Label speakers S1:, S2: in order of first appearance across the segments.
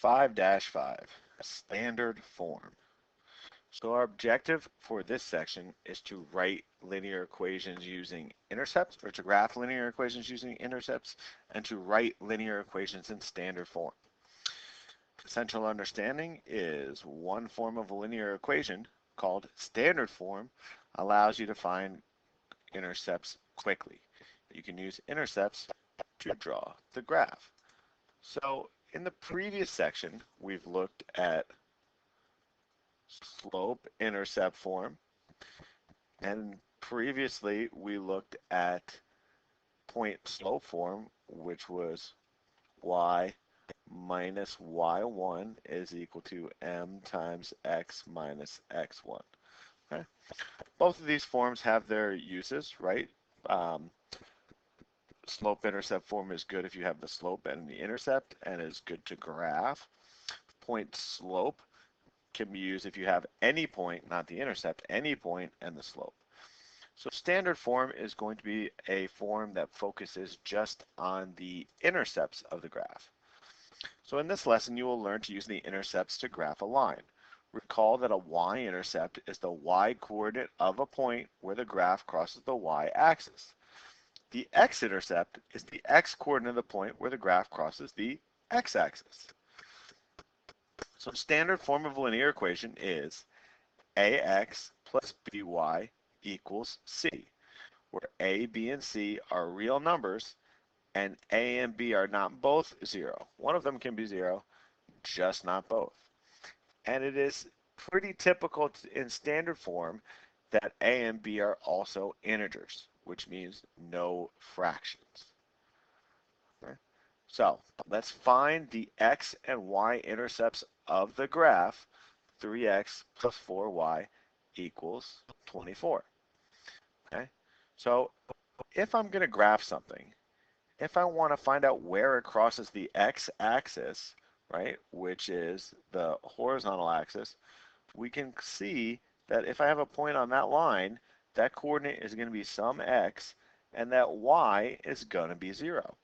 S1: 5-5, standard form. So our objective for this section is to write linear equations using intercepts, or to graph linear equations using intercepts, and to write linear equations in standard form. Essential understanding is one form of a linear equation, called standard form, allows you to find intercepts quickly. You can use intercepts to draw the graph. So in the previous section, we've looked at slope-intercept form, and previously we looked at point-slope form, which was y minus y1 is equal to m times x minus x1. Okay? Both of these forms have their uses, right? Um, Slope-intercept form is good if you have the slope and the intercept, and is good to graph. Point-slope can be used if you have any point, not the intercept, any point and the slope. So standard form is going to be a form that focuses just on the intercepts of the graph. So in this lesson, you will learn to use the intercepts to graph a line. Recall that a y-intercept is the y-coordinate of a point where the graph crosses the y-axis. The x-intercept is the x-coordinate of the point where the graph crosses the x-axis. So the standard form of a linear equation is ax plus by equals c, where a, b, and c are real numbers, and a and b are not both 0. One of them can be 0, just not both. And it is pretty typical in standard form that a and b are also integers, which means no fractions. Okay? So let's find the x and y intercepts of the graph. 3x plus 4y equals 24. Okay? So if I'm going to graph something, if I want to find out where it crosses the x-axis, right, which is the horizontal axis, we can see that if I have a point on that line, that coordinate is going to be some x, and that y is going to be 0.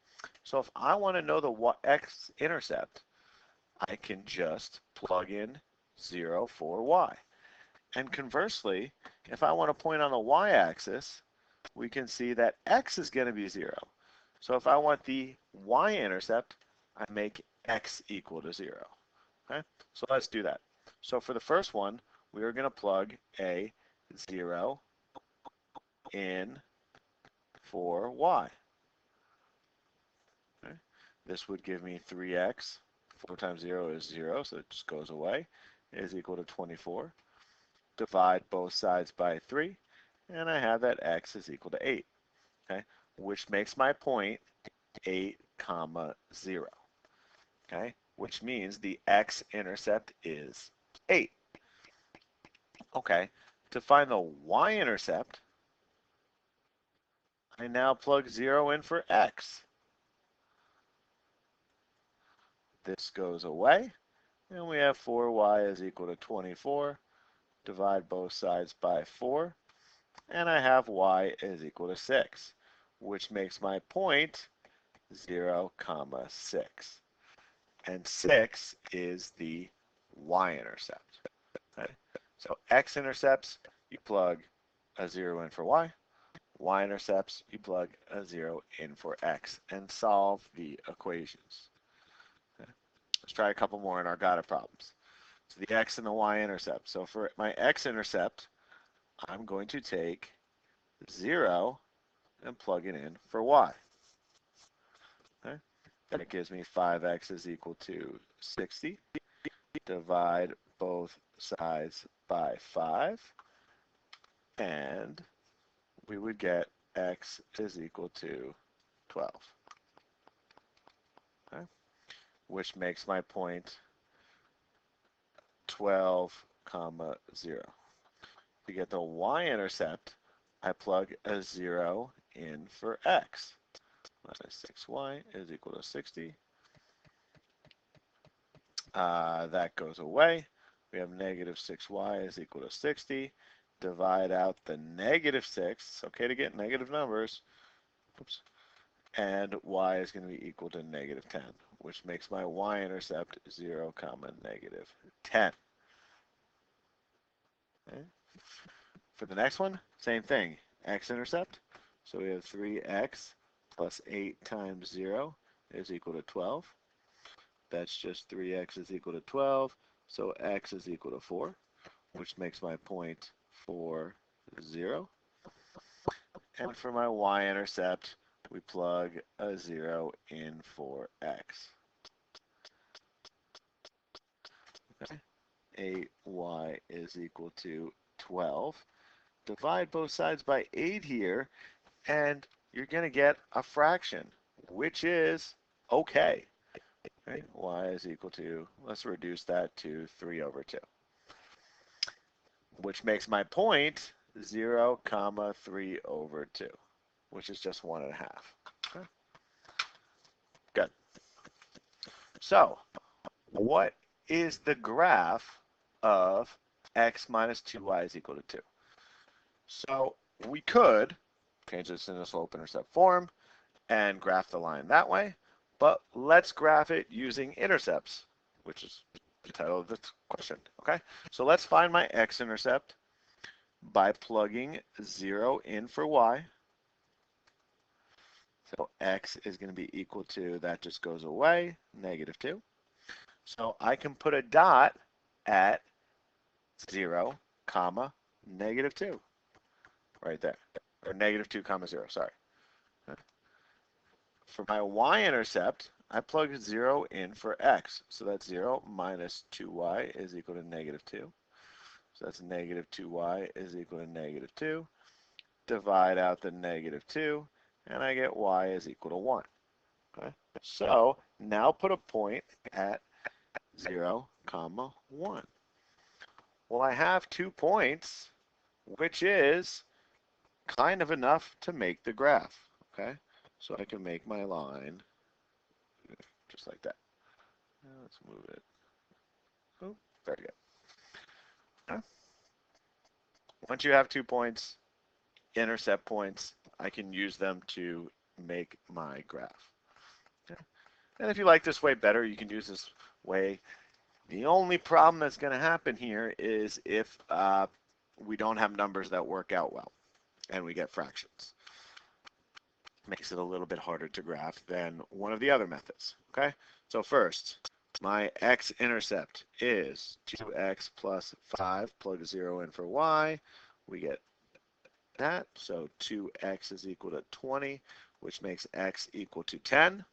S1: So if I want to know the x-intercept, I can just plug in 0 for y. And conversely, if I want to point on the y-axis, we can see that x is going to be 0. So if I want the y-intercept, I make x equal to 0. Okay, so let's do that. So for the first one, we are going to plug a 0 in for y. Okay. This would give me 3x. 4 times 0 is 0, so it just goes away. Is equal to 24. Divide both sides by 3, and I have that x is equal to 8. Okay, which makes my point 8, 0. Okay, which means the x-intercept is 8. Okay, to find the y-intercept, I now plug 0 in for x. This goes away, and we have 4y is equal to 24. Divide both sides by 4, and I have y is equal to 6, which makes my point 0, 6. And 6 is the y-intercept. Okay? So x-intercepts, you plug a 0 in for y. Y-intercepts, you plug a 0 in for x, and solve the equations. Okay? Let's try a couple more in our got-it problems. So the x and the y-intercept. So for my x-intercept, I'm going to take 0 and plug it in for y. Okay? That gives me 5x is equal to 60. Divide both sides by 5, and we would get x is equal to 12. Okay? Which makes my point 12, 0. To get the y-intercept, I plug a 0 in for x. Minus 6y is equal to 60. That goes away. We have negative 6y is equal to 60. Divide out the negative 6. It's okay to get negative numbers. Oops. and y is going to be equal to negative 10, which makes my y-intercept 0, comma, negative 10. Okay. For the next one, same thing, x-intercept. So we have 3x plus 8 times 0 is equal to 12. That's just 3x is equal to 12, so x is equal to 4, which makes my point 4, 0. And for my y-intercept, we plug a 0 in for x. Okay. 8y is equal to 12. Divide both sides by 8 here, and you're going to get a fraction, which is okay. Right? Y is equal to, let's reduce that to 3 over 2, which makes my point 0, comma 3 over 2, which is just 1.5. Okay. Good. So, what is the graph of x minus 2y is equal to 2? So, we could change this in a slope-intercept form and graph the line that way, but let's graph it using intercepts, which is the title of this question, okay? So let's find my x-intercept by plugging 0 in for y. So x is going to be equal to, that just goes away, negative 2. So I can put a dot at 0, comma, negative 2, right there, or negative 2, comma 0, sorry. For my y-intercept, I plug 0 in for x. So that's 0 minus 2y is equal to negative 2. So that's negative 2y is equal to negative 2. Divide out the negative 2, and I get y is equal to 1. Okay? So now put a point at 0, comma 1. Well, I have 2 points, which is kind of enough to make the graph. Okay? So I can make my line just like that. Let's move it. Oh, very good. Okay. Once you have 2 points, intercept points, I can use them to make my graph. Okay. And if you like this way better, you can use this way. The only problem that's going to happen here is if we don't have numbers that work out well and we get fractions. Makes it a little bit harder to graph than one of the other methods. Okay, so first, my x-intercept is 2x plus 5, plug 0 in for y. We get that, so 2x is equal to 20, which makes x equal to 10.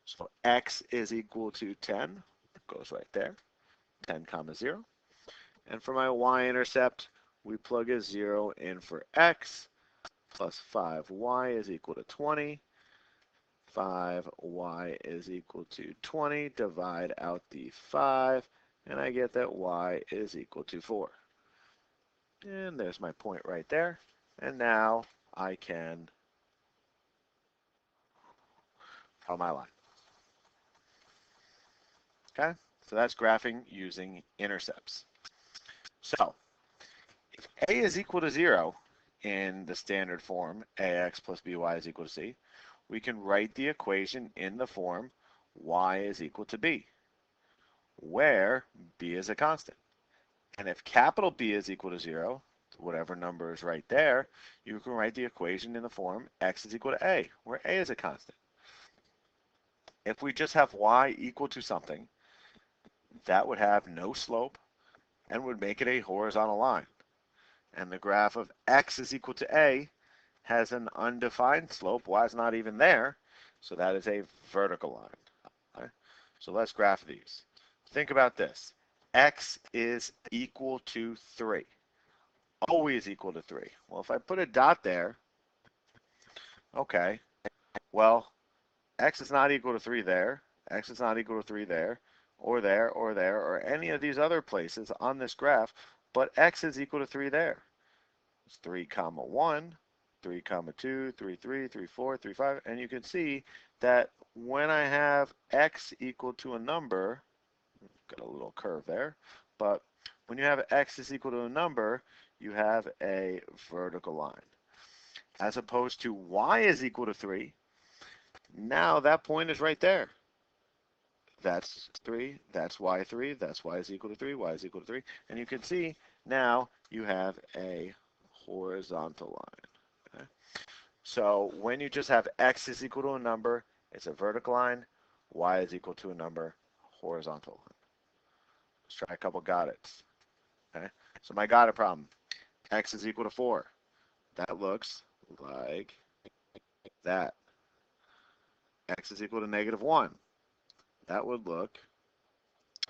S1: So x is equal to 10, goes right there, 10 comma 0. And for my y-intercept, we plug a 0 in for x, plus 5y is equal to 20. 5y is equal to 20, divide out the 5, and I get that y is equal to 4. And there's my point right there. And now I can draw my line. Okay, so that's graphing using intercepts. So if a is equal to 0 in the standard form, ax plus by is equal to c, we can write the equation in the form y is equal to b, where b is a constant. And if capital B is equal to 0, whatever number is right there, you can write the equation in the form x is equal to a, where a is a constant. If we just have y equal to something, that would have no slope and would make it a horizontal line. And the graph of x is equal to a has an undefined slope. Y is not even there, so that is a vertical line. Okay? So let's graph these. Think about this. X is equal to 3. Always equal to 3. Well, if I put a dot there, okay, well, x is not equal to 3 there, x is not equal to 3 there, or there, or there, or any of these other places on this graph, but x is equal to 3 there. It's 3 comma 1, 3 comma 2, 3, 3, 3, 4, 3, 5, and you can see that when I have x equal to a number, got a little curve there, but when you have x is equal to a number, you have a vertical line. As opposed to y is equal to 3, Now that point is right there. That's 3, that's y3, that's y is equal to 3, y is equal to 3. And you can see now you have a horizontal line. Okay? So when you just have x is equal to a number, it's a vertical line, y is equal to a number, horizontal line. Let's try a couple got it's. Okay? So my got it problem, x is equal to 4. That looks like that. X is equal to negative 1. That would look,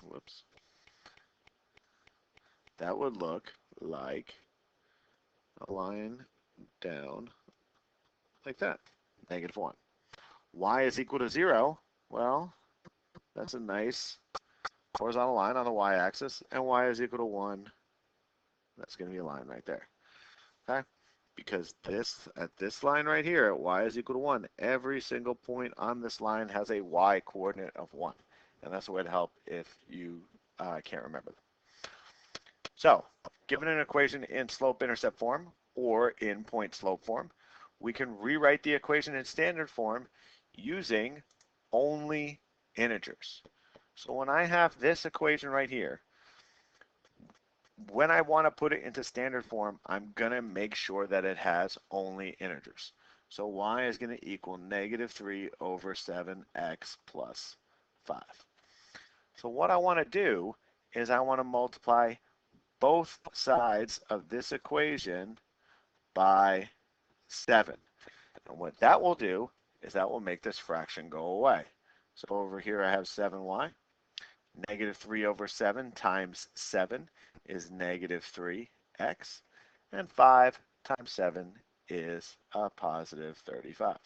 S1: whoops, that would look like a line down like that, negative 1. Y is equal to 0. Well, that's a nice horizontal line on the y-axis, and y is equal to 1. That's going to be a line right there. Okay? Because this at this line right here, at y is equal to 1, every single point on this line has a y coordinate of 1. And that's a way to help if you can't remember them. So, given an equation in slope-intercept form or in point-slope form, we can rewrite the equation in standard form using only integers. So when I have this equation right here, when I want to put it into standard form, I'm going to make sure that it has only integers. So y is going to equal negative 3 over 7x plus 5. So what I want to do is I want to multiply both sides of this equation by 7. And what that will do is that will make this fraction go away. So over here I have 7y. Negative 3 over 7 times 7 is negative 3x. And 5 times 7 is a positive 35.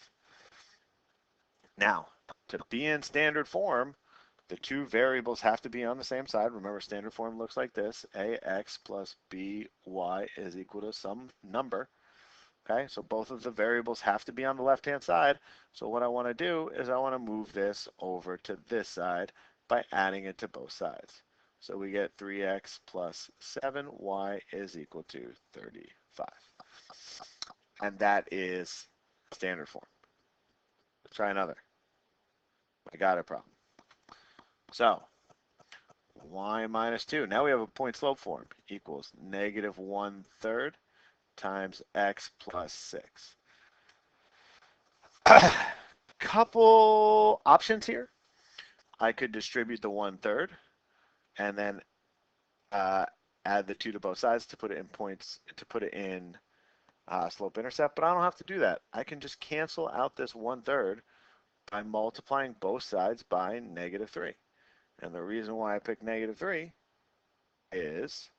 S1: Now, to be in standard form, the two variables have to be on the same side. Remember, standard form looks like this. Ax plus by is equal to some number. Okay, so both of the variables have to be on the left-hand side. So what I want to do is I want to move this over to this side by adding it to both sides. So we get 3x plus 7y is equal to 35. And that is standard form. Let's try another. I got a problem. So y minus 2. Now we have a point slope form equals negative 1/3 times x plus 6. Couple options here. I could distribute the 1/3 and then add the 2 to both sides to put it in points, to put it in slope intercept, but I don't have to do that. I can just cancel out this 1/3 by multiplying both sides by negative 3. And the reason why I picked negative 3 is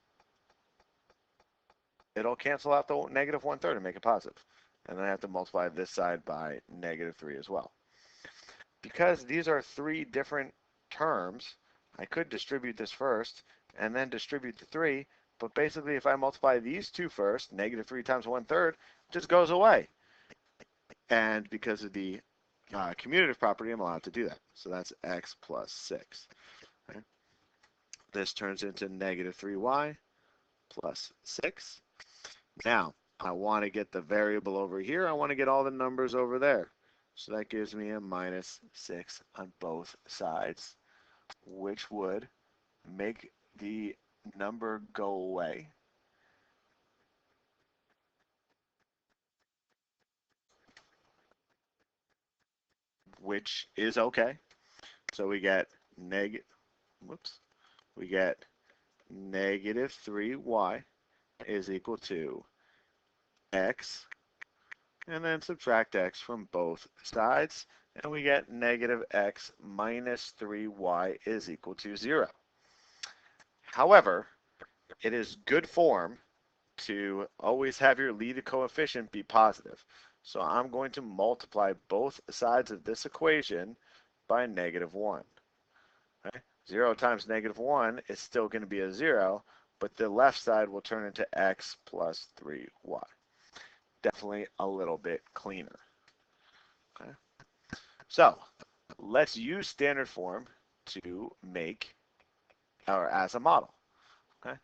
S1: it'll cancel out the negative 1/3 and make it positive. And then I have to multiply this side by negative 3 as well. Because these are 3 different terms, I could distribute this first and then distribute the 3, but basically if I multiply these two first, negative 3 times 1/3 just goes away. And because of the commutative property, I'm allowed to do that. So that's x plus 6. Okay? This turns into negative 3y plus 6. Now, I want to get the variable over here. I want to get all the numbers over there. So that gives me a minus 6 on both sides, which would make the number go away. Which is okay. So we get we get negative 3y is equal to x, and then subtract x from both sides, and we get negative x minus 3y is equal to 0. However, it is good form to always have your leading coefficient be positive. So I'm going to multiply both sides of this equation by negative 1. Okay? 0 times negative 1 is still going to be a 0, but the left side will turn into x plus 3y. Definitely a little bit cleaner. Okay? So let's use standard form to make, or as a model. Okay?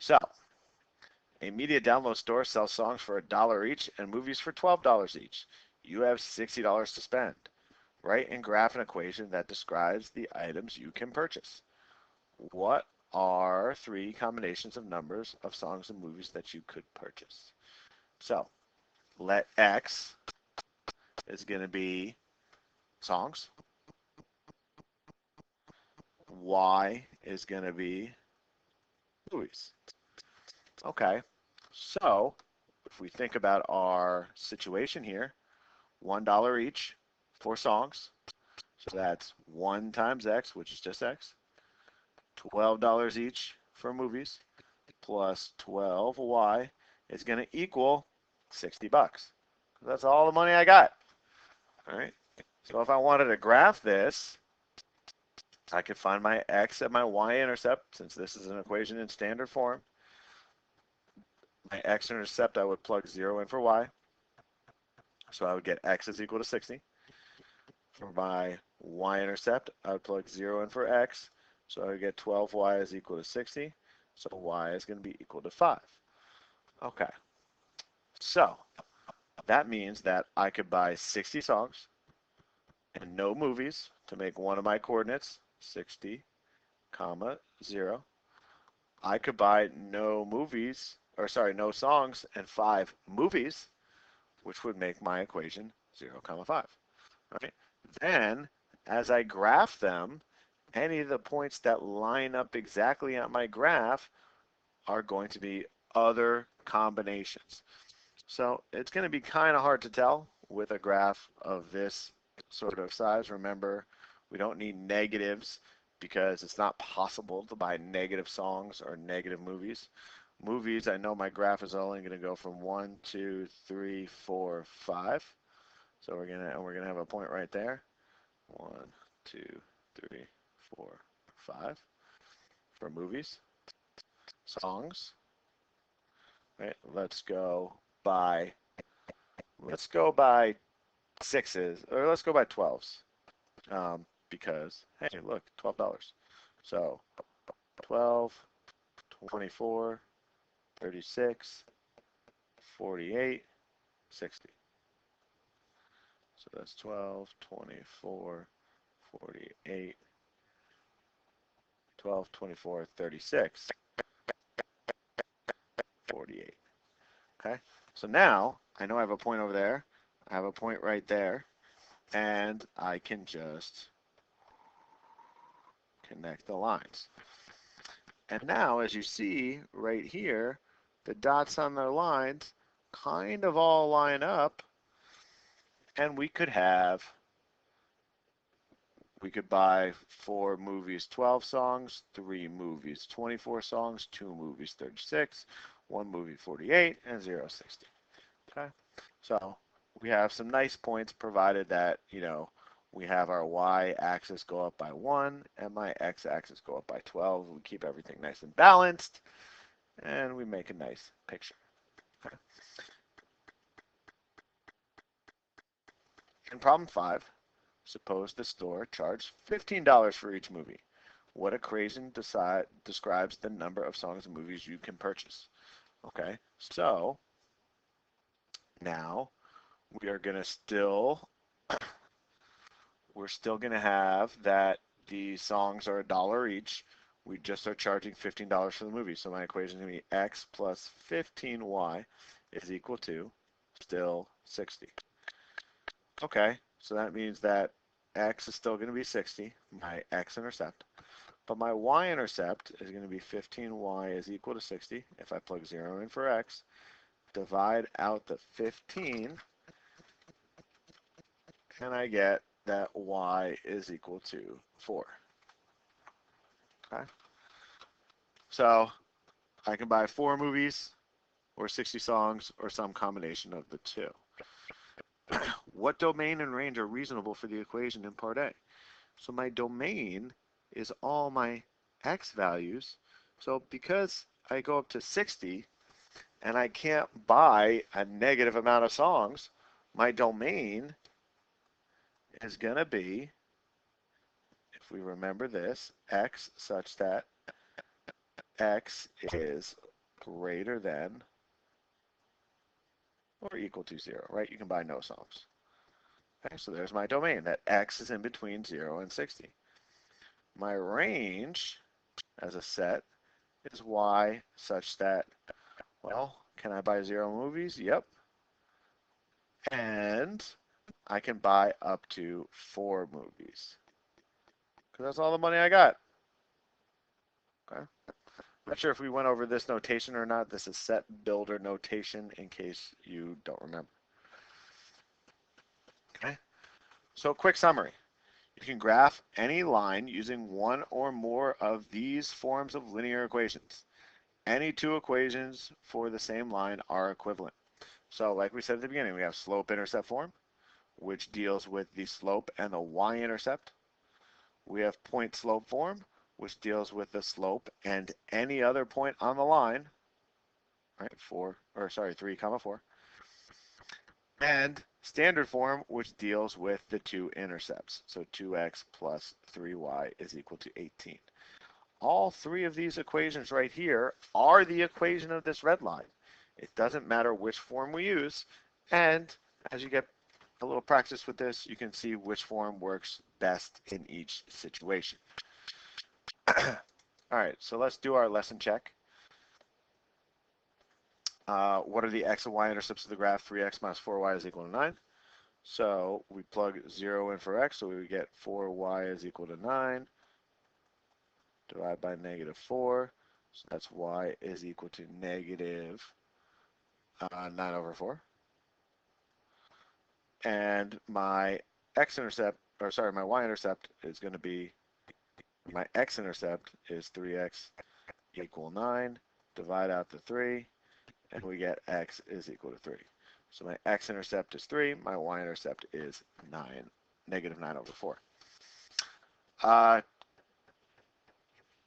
S1: So a media download store sells songs for $1 each and movies for $12 each. You have $60 to spend. Write and graph an equation that describes the items you can purchase. What are three combinations of numbers of songs and movies that you could purchase? So let X is going to be songs. Y is going to be movies. Okay, so if we think about our situation here, $1 each for songs. So that's 1 times X, which is just X. $12 each for movies plus 12Y is going to equal 60 bucks. That's all the money I got. All right. So if I wanted to graph this, I could find my X and my y-intercept, since this is an equation in standard form. My x-intercept, I would plug 0 in for y. So I would get X is equal to 60. For my y-intercept, I would plug 0 in for X. So I would get 12Y is equal to 60. So Y is going to be equal to 5. Okay. So that means that I could buy 60 songs and no movies to make one of my coordinates, 60, comma, 0. I could buy no movies, or sorry, no songs and 5 movies, which would make my equation 0, comma 5. Right? Then, as I graph them, any of the points that line up exactly on my graph are going to be other combinations. So it's going to be kind of hard to tell with a graph of this sort of size. Remember, we don't need negatives because it's not possible to buy negative songs or negative movies. Movies, I know my graph is only going to go from 1, 2, 3, 4, 5. So we're gonna have a point right there. 1, 2, 3, 4, 5 for movies. Songs. Right. Let's go by sixes, or let's go by 12s. Because hey, look, $12. So 12, 24, 36, 48, 60. So that's 12, 24, 48, 12, 24, 36, 48. Okay, so now I know I have a point over there. I have a point right there. And I can just connect the lines. And now, as you see right here, the dots on the lines kind of all line up. And we could buy 4 movies, 12 songs, 3 movies, 24 songs, 2 movies, 36, 1 movie, 48, and 0, 60. Okay, so we have some nice points provided that, we have our y-axis go up by 1 and my x-axis go up by 12. We keep everything nice and balanced, and we make a nice picture. Okay. In problem 5, suppose the store charged $15 for each movie. What equation describes the number of songs and movies you can purchase? Okay, so now we're still going to have that the songs are $1 each. We just are charging $15 for the movie. So my equation is going to be x plus 15y is equal to still 60. Okay, so that means that x is still going to be 60, my x-intercept. But my y-intercept is going to be 15y is equal to 60. If I plug 0 in for x, divide out the 15, and I get that y is equal to 4. Okay. So I can buy 4 movies or 60 songs or some combination of the two. What domain and range are reasonable for the equation in part A? So my domain is all my x values. So because I go up to 60 and I can't buy a negative amount of songs, my domain is going to be, if we remember this, x such that x is greater than or equal to 0, right? You can buy no songs. Okay, so there's my domain, that x is in between 0 and 60. My range as a set is y such that, well, can I buy 0 movies? Yep. And I can buy up to 4 movies. Because that's all the money I got. Okay. Not sure if we went over this notation or not. This is set builder notation in case you don't remember. Okay. So quick summary. You can graph any line using one or more of these forms of linear equations. Any two equations for the same line are equivalent. So like we said at the beginning, we have slope-intercept form, which deals with the slope and the y-intercept. We have point-slope form, which deals with the slope and any other point on the line, right? 3, 4. And standard form, which deals with the two intercepts. So 2x plus 3y is equal to 18. All three of these equations right here are the equation of this red line. It doesn't matter which form we use. And as you get a little practice with this, you can see which form works best in each situation. All right, so let's do our lesson check. What are the x and y intercepts of the graph? 3x minus 4y is equal to 9. So we plug 0 in for x, so we get 4y is equal to 9. Divide by negative 4. So that's y is equal to negative 9 over 4. And my x-intercept, or sorry, my y-intercept is going to be, my x-intercept is 3x equal 9. Divide out the 3, and we get x is equal to 3. So my x-intercept is 3, my y-intercept is 9, negative 9 over 4.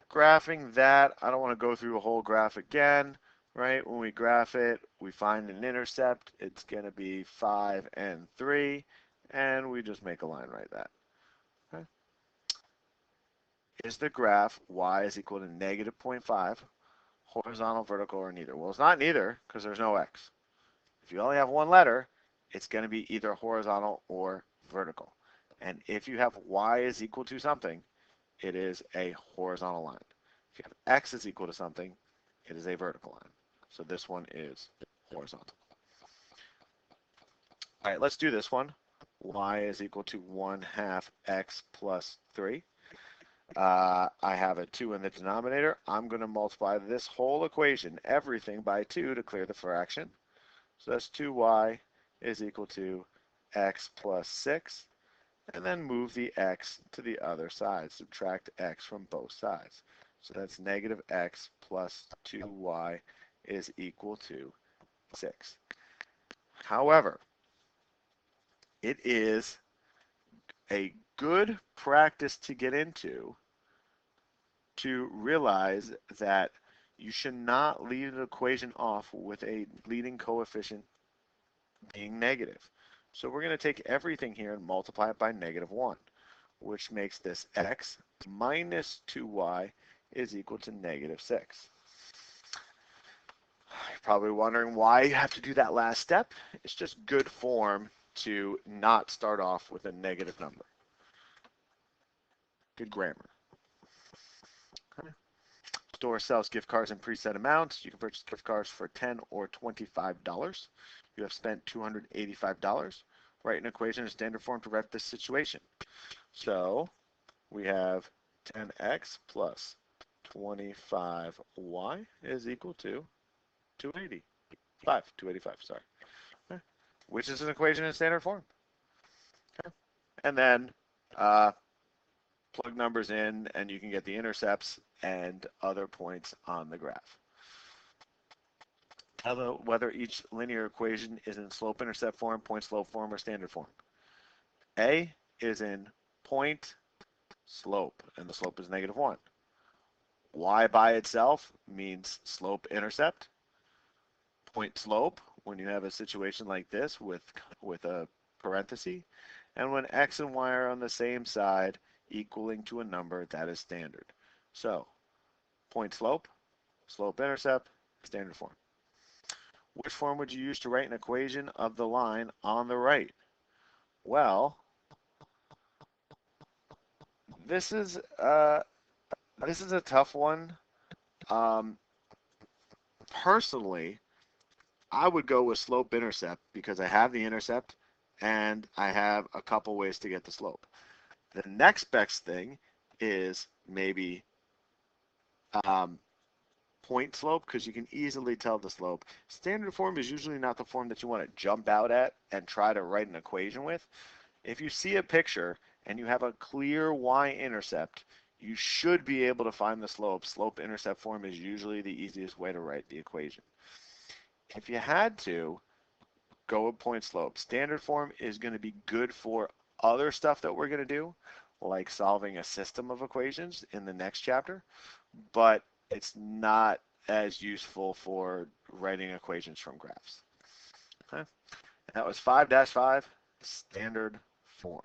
S1: Graphing that, I don't want to go through a whole graph again, right? When we graph it, we find an intercept. It's going to be 5 and 3, and we just make a line right that. Okay. Is the graph y is equal to negative 0.5, horizontal, vertical, or neither? Well, it's not neither because there's no x. If you only have one letter, it's going to be either horizontal or vertical. And if you have y is equal to something, it is a horizontal line. If you have x is equal to something, it is a vertical line. So this one is horizontal. All right, let's do this one. Y is equal to 1/2 x plus 3. I have a 2 in the denominator. I'm going to multiply this whole equation, everything, by 2 to clear the fraction. So that's 2y is equal to x plus 6. And then move the x to the other side. Subtract x from both sides. So that's negative x plus 2y is equal to 6. However, it is a good practice to get into to realize that you should not leave an equation off with a leading coefficient being negative. So we're going to take everything here and multiply it by negative 1, which makes this x minus 2y is equal to negative 6. You're probably wondering why you have to do that last step. It's just good form to not start off with a negative number. Good grammar. Okay. Store sells gift cards in preset amounts. You can purchase gift cards for $10 or $25. You have spent $285. Write an equation in standard form to write this situation. So we have 10x plus 25y is equal to 285, sorry. Okay. Which is an equation in standard form. Okay. And then plug numbers in and you can get the intercepts and other points on the graph. Tell whether each linear equation is in slope-intercept form, point-slope form, or standard form. A is in point-slope, and the slope is negative 1. Y by itself means slope-intercept. Point-slope, when you have a situation like this with a parenthesis, and when x and y are on the same side equaling to a number, that is standard. So, point-slope, slope-intercept, standard form. Which form would you use to write an equation of the line on the right? Well, this is uh, this is a tough one. Um, Personally, I would go with slope intercept because I have the intercept and I have a couple ways to get the slope. The next best thing is maybe um, point slope because you can easily tell the slope. Standard form is usually not the form that you want to jump out at and try to write an equation with. If you see a picture and you have a clear y-intercept, you should be able to find the slope. Slope-intercept form is usually the easiest way to write the equation. If you had to, go with point slope. Standard form is going to be good for other stuff that we're going to do, like solving a system of equations in the next chapter, but it's not as useful for writing equations from graphs. Okay? That was 5-5, standard form.